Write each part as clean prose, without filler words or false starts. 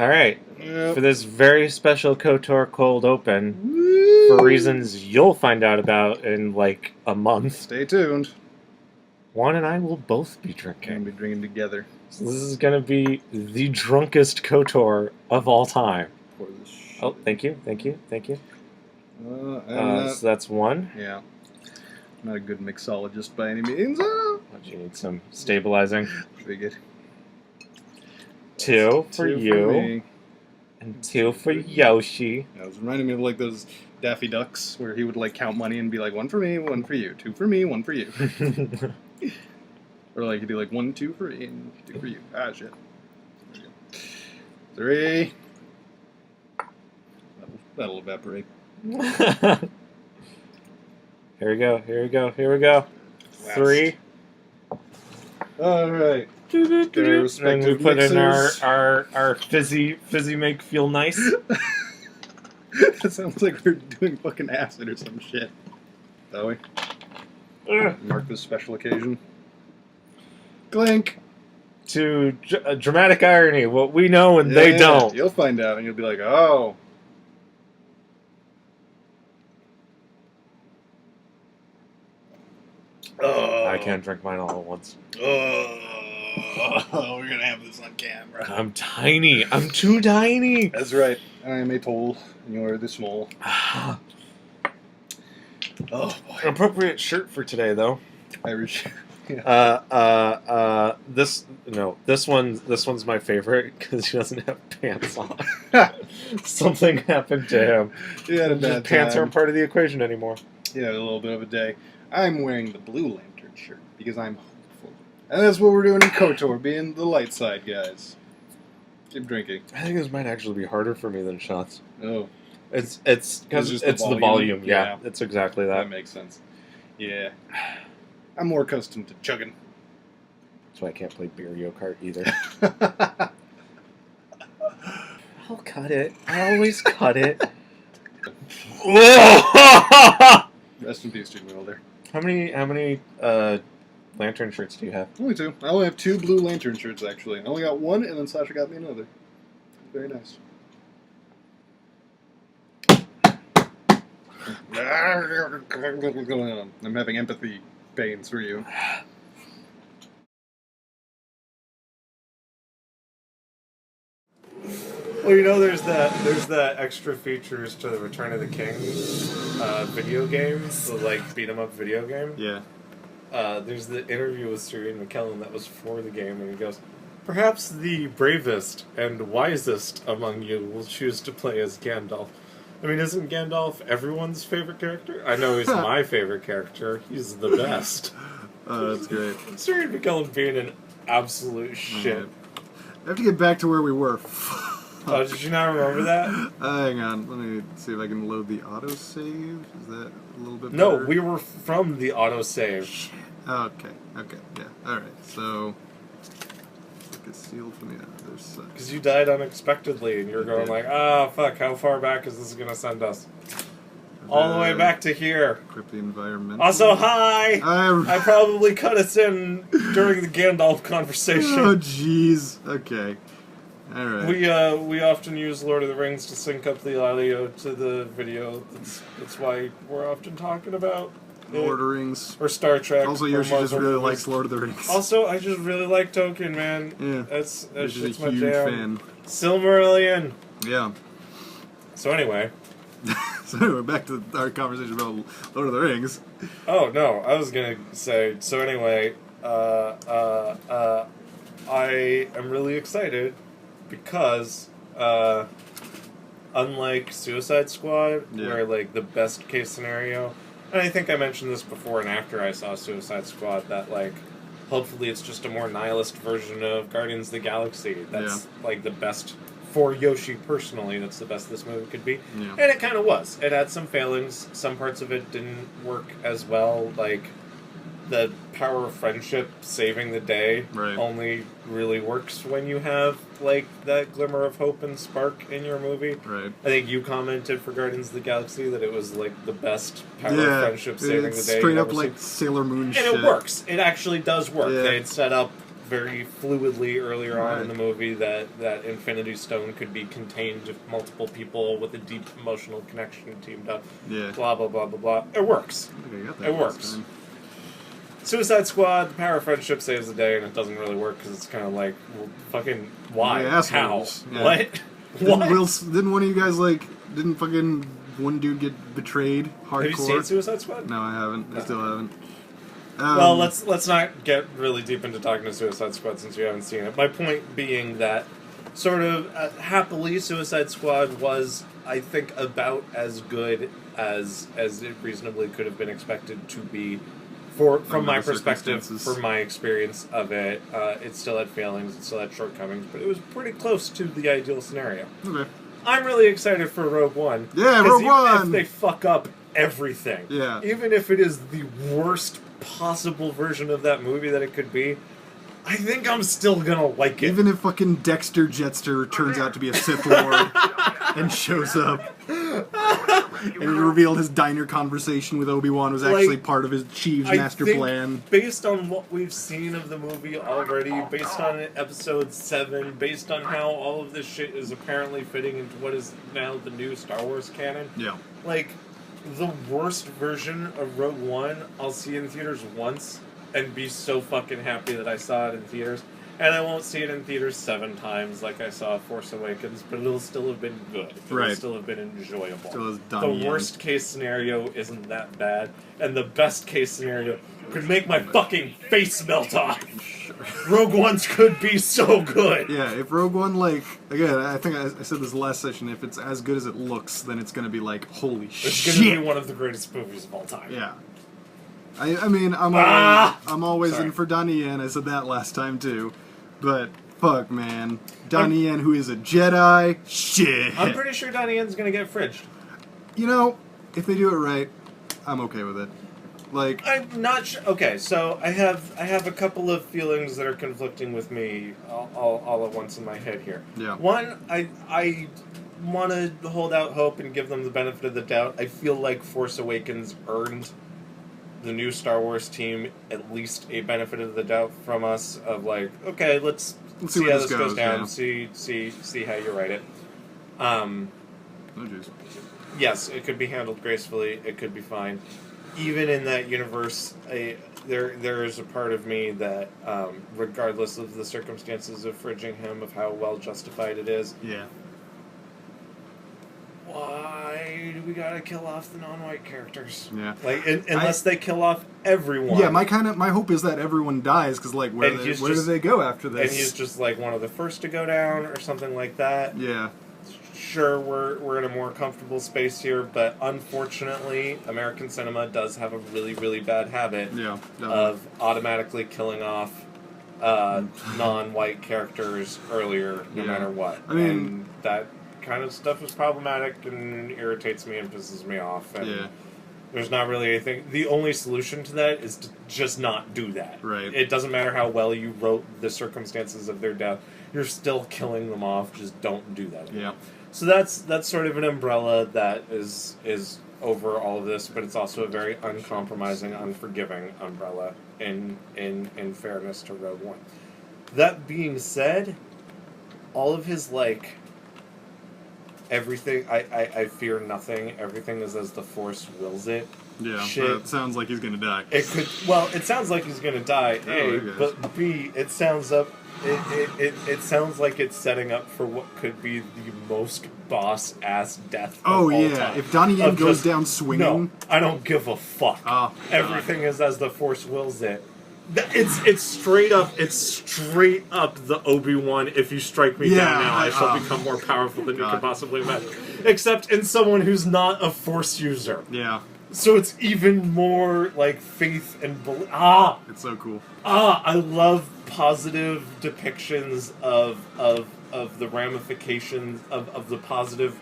Alright, Yep. for this very special KOTOR cold open, Woo! for reasons you'll find out about in like a month, Stay tuned. Juan and I will both be We're gonna drinking. be drinking together So this is gonna be the drunkest KOTOR of all time. for this shit. Oh, thank you. I'm not, So that's one. yeah. I'm not a good mixologist by any means. You need some stabilizing. Figured. Two for Two you, me. and two for Yoshi. Yeah, it was reminding me of like those Daffy Ducks where he would like count money and be like, one for me, one for you, two for me, one for you. Or like he'd be like, 1, 2 for me, and 2 for you. Ah, shit. There we go. 3. That'll evaporate. Here we go. Last. 3. Alright. And we respective put in mixers. our fizzy make feel nice. It sounds like we're doing fucking acid or some shit. Shall we? Mark this special occasion. Clink! To dramatic irony, what we know and they don't. You'll find out and you'll be like, oh. Oh. I can't drink mine all at once. Oh, we're gonna have this on camera. I'm tiny. I'm too tiny. That's right. I am a tall, and you are the small. Oh boy. Appropriate shirt for today, though. Irish. This one's my favorite because he doesn't have pants on. Something happened to him. He had a bad Pants time. aren't part of the equation anymore. Yeah, a little bit of a day. I'm wearing the Blue Lantern shirt because I'm hopeful. And that's what we're doing in KOTOR, being the light side guys. Keep drinking. I think this might actually be harder for me than shots. Oh. It's because just it's the volume. Yeah, it's exactly That that. makes sense. Yeah. I'm more accustomed to chugging. That's why I can't play Beer Kart either. I'll cut it. I always cut it. Rest in peace, Jimmy Wilder. How many lantern shirts do you have? Only 2. I only have 2 Blue Lantern shirts, actually. I only got 1, and then Sasha got me another. Very nice. I'm having empathy pains for you. Well, you know, there's that extra features to the Return of the King video games, the like beat 'em up video game. Yeah. There's the interview with Sir Ian McKellen that was for the game, and he goes, "Perhaps the bravest and wisest among you will choose to play as Gandalf." I mean, isn't Gandalf everyone's favorite character? I know he's my favorite character. He's the best. Oh, that's great. Sir Ian McKellen being an absolute shit. I have to get back to where we were. Oh, did you not remember that? Hang on, let me see if I can load the autosave. Is that a little bit No, better? we were from the autosave. Shit. Okay, yeah. Alright, so... It's sealed from the other side. Because you died unexpectedly, and you're going like, fuck, how far back is this going to send us? All the way back to here. Equip the environment. Also, hi! I I probably cut us in during the Gandalf conversation. Oh, jeez. Okay. Alright. We often use Lord of the Rings to sync up the audio to the video. That's why we're often talking about Lord of the Rings. Or Star Trek. Also, or Yoshi just Marvel really movies. likes Lord of the Rings. Also, I just really like Tolkien, man. Yeah. That's Yoshi's my a huge jam. fan. Silmarillion. Yeah. So anyway. So anyway, back to our conversation about Lord of the Rings. Oh, no, I was gonna say, so anyway, I am really excited because, unlike Suicide Squad, where, like, the best case scenario, and I think I mentioned this before and after I saw Suicide Squad, that, like, hopefully it's just a more nihilist version of Guardians of the Galaxy. That's, like, the best, for Yoshi personally, that's the best this movie could be. Yeah. And it kind of was. It had some failings. Some parts of it didn't work as well. Like, the power of friendship saving the day only really works when you have, like, that glimmer of hope and spark in your movie. Right. I think you commented for Guardians of the Galaxy that it was, like, the best power of friendship saving the day. Straight up like Sailor Moon shit. And it works. It actually does work. Yeah. They'd set up very fluidly earlier on in the movie that Infinity Stone could be contained to multiple people with a deep emotional connection teamed up. Yeah. Blah, blah, blah, blah, blah. It works. Okay, got that It works. Suicide Squad, the power of friendship saves the day, and it doesn't really work because it's kind of like, well, fucking, why? Yeah, How? yeah. What? Didn't one of you guys, like, didn't fucking one dude get betrayed hardcore? Have you seen Suicide Squad? No, I haven't. No. I still haven't. Well, let's not get really deep into talking to Suicide Squad since you haven't seen it. My point being that, sort of happily, Suicide Squad was, I think, about as good as it reasonably could have been expected to be. From my perspective, from my experience of it, it still had failings, it still had shortcomings, but it was pretty close to the ideal scenario. Okay. I'm really excited for Rogue One. Yeah, Rogue One! Even if they fuck up everything, yeah. even if it is the worst possible version of that movie that it could be, I think I'm still gonna like it. Even if fucking Dexter Jetster turns out to be a Sith Lord and shows up and he revealed his diner conversation with Obi-Wan was actually part of his Chief's master plan. Based on what we've seen of the movie already, based on Episode 7, based on how all of this shit is apparently fitting into what is now the new Star Wars canon, Yeah. like, the worst version of Rogue One I'll see in theaters once and be so fucking happy that I saw it in theaters. And I won't see it in theaters 7 times like I saw Force Awakens, but it'll still have been good. It'll still have been enjoyable. Still the worst case scenario isn't that bad, and the best case scenario could make my fucking face melt off. Rogue One's could be so good. Yeah, if Rogue One, like, again, I think I said this last session, if it's as good as it looks, then it's going to be like, holy shit. It's going to be one of the greatest movies of all time. Yeah. I mean, I'm always in for Donnie Yen. I said that last time, too. But, fuck, man. Donnie Yen, who is a Jedi, shit. I'm pretty sure Donnie Yen's going to get fridged. You know, if they do it right, I'm okay with it. Like, I'm not sure. Okay, so I have a couple of feelings that are conflicting with me all at once in my head here. Yeah. One, I want to hold out hope and give them the benefit of the doubt. I feel like Force Awakens earned the new Star Wars team at least a benefit of the doubt from us of like, okay, let's see how this goes down. Yeah. See how you write it. Oh, jeez. Yes, it could be handled gracefully. It could be fine. Even in that universe, there is a part of me that, regardless of the circumstances of fridging him, of how well justified it is, yeah. Why do we gotta kill off the non-white characters? Yeah, like unless they kill off everyone. Yeah, my hope is that everyone dies because like where do they go after this? And he's just like one of the first to go down or something like that. Yeah. Sure, we're in a more comfortable space here, but unfortunately, American cinema does have a really, really bad habit of automatically killing off non-white characters earlier, no matter what. I mean, and that kind of stuff is problematic and irritates me and pisses me off. And there's not really anything. The only solution to that is to just not do that. Right. It doesn't matter how well you wrote the circumstances of their death. You're still killing them off. Just don't do that anymore. Yeah. So that's sort of an umbrella that is over all of this, but it's also a very uncompromising, unforgiving umbrella in fairness to Rogue One. That being said, all of his like everything I fear nothing, everything is as the Force wills it. Yeah, shit. It sounds like he's gonna die. It sounds like he's gonna die, A, but B, it sounds like it's setting up for what could be the most boss-ass death of all time. If Donnie Yen goes down swinging... No, I don't give a fuck. Oh, everything is as the Force wills it. It's straight up the Obi-Wan, if you strike me down now, I shall become more powerful than you could possibly imagine. Except in someone who's not a Force user. Yeah. So it's even more like faith and belief. It's so cool. I love positive depictions of the ramifications of the positive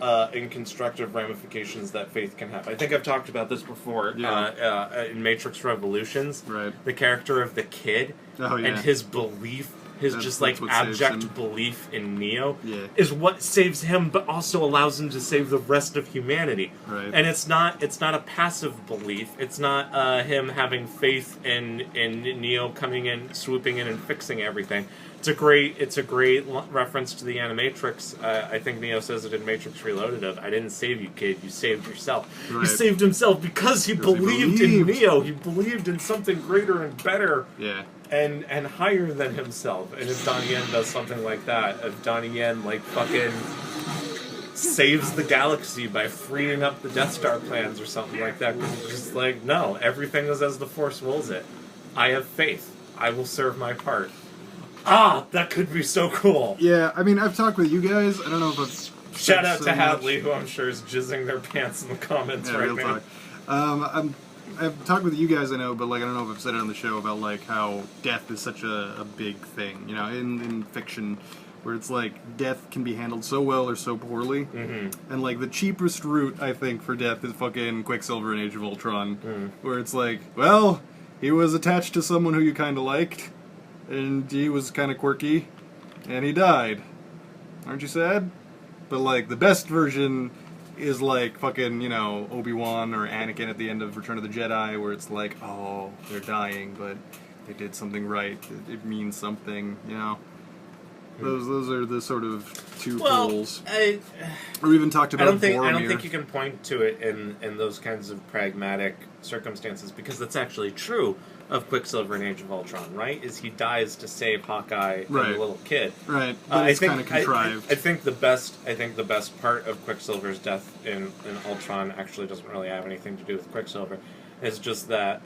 and constructive ramifications that faith can have. I think I've talked about this before in Matrix Revolutions. Right. The character of the kid and his belief his That's just like what saves him. abject belief in Neo, Yeah. is what saves him, but also allows him to save the rest of humanity. Right. And it's not a passive belief. It's not him having faith in Neo coming in, swooping in, and fixing everything. It's a great reference to the Animatrix. I think Neo says it in Matrix Reloaded of, I didn't save you, kid. You saved yourself. Right. He saved himself because he believed in Neo. He believed in something greater and better. Yeah. And higher than himself. And if Donnie Yen does something like that, if Donnie Yen like fucking saves the galaxy by freeing up the Death Star plans or something like that, it's just like, no, everything is as the Force wills it. I have faith. I will serve my part. Ah, that could be so cool. Yeah, I mean, I've talked with you guys. I don't know if I've Shout out so to much. Hadley, who I'm sure is jizzing their pants in the comments Yeah, right real now. talk. I've talked with you guys, I know, but like I don't know if I've said it on the show about like how death is such a big thing, you know, in fiction, where it's like death can be handled so well or so poorly, and like the cheapest route I think for death is fucking Quicksilver in Age of Ultron, where it's like, well, he was attached to someone who you kind of liked, and he was kind of quirky, and he died. Aren't you sad? But like the best version is like fucking, you know, Obi-Wan or Anakin at the end of Return of the Jedi, where it's like, oh, they're dying, but they did something right. It means something, you know. Those are the sort of two poles. We even talked about Boromir. I don't think you can point to it in those kinds of pragmatic circumstances, because that's actually true of Quicksilver in Age of Ultron, right? Is he dies to save Hawkeye and the little kid. Right. But it's kind of contrived. I think the best part of Quicksilver's death in Ultron actually doesn't really have anything to do with Quicksilver. It's just that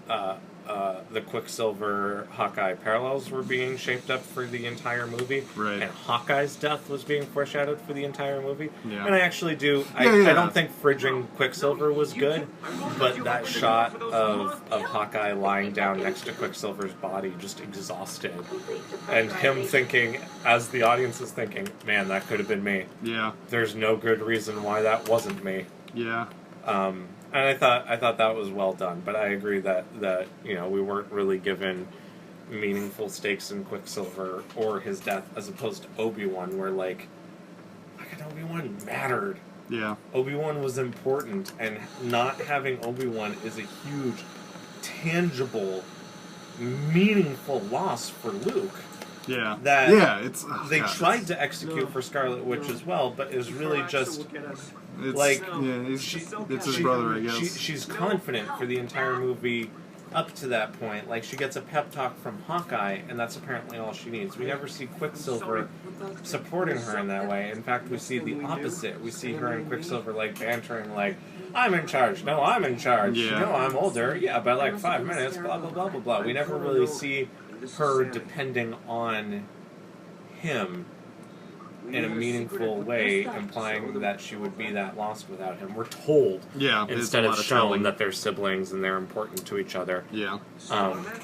the Quicksilver Hawkeye parallels were being shaped up for the entire movie, right? And Hawkeye's death was being foreshadowed for the entire movie. Yeah. And I actually do. I don't think fridging Quicksilver was good, but that shot of Hawkeye lying down next to Quicksilver's body, just exhausted, and him thinking, as the audience is thinking, man, that could have been me. Yeah. There's no good reason why that wasn't me. Yeah. And I thought that was well done, but I agree that you know, we weren't really given meaningful stakes in Quicksilver or his death, as opposed to Obi-Wan, where like Obi-Wan mattered. Yeah. Obi-Wan was important, and not having Obi-Wan is a huge, tangible, meaningful loss for Luke. Yeah. They tried to execute for Scarlet Witch as well, but it was really just like it's his brother, I guess. She's confident for the entire movie up to that point. Like, she gets a pep talk from Hawkeye, and that's apparently all she needs. We never see Quicksilver supporting her in that way. In fact, we see the opposite. We see her and Quicksilver like bantering, like, I'm in charge. No, I'm in charge. Yeah. No, I'm older. Yeah, by like 5 minutes. Blah blah blah blah blah. We never really see her depending on him in a meaningful way, implying that she would be that lost without him. We're told, instead of shown, that they're siblings and they're important to each other. Yeah.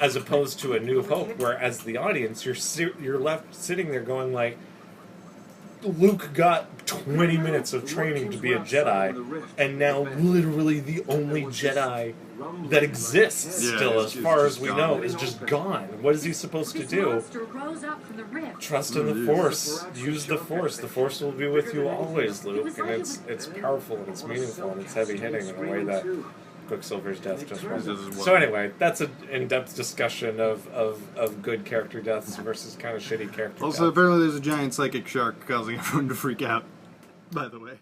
As opposed to A New Hope, where as the audience, you're left sitting there going like, Luke got 20 minutes of training to be a Jedi, and now literally the only Jedi that exists still, as far as we know, is just gone. What is he supposed to do? Trust in the Force. Use the Force. The Force will be with you always, Luke. And it's powerful, and it's meaningful, and it's heavy-hitting in a way that Quicksilver's death just wasn't. So anyway, that's an in-depth discussion of good character deaths versus kind of shitty character deaths. Also, apparently there's a giant psychic shark causing everyone to freak out, by the way.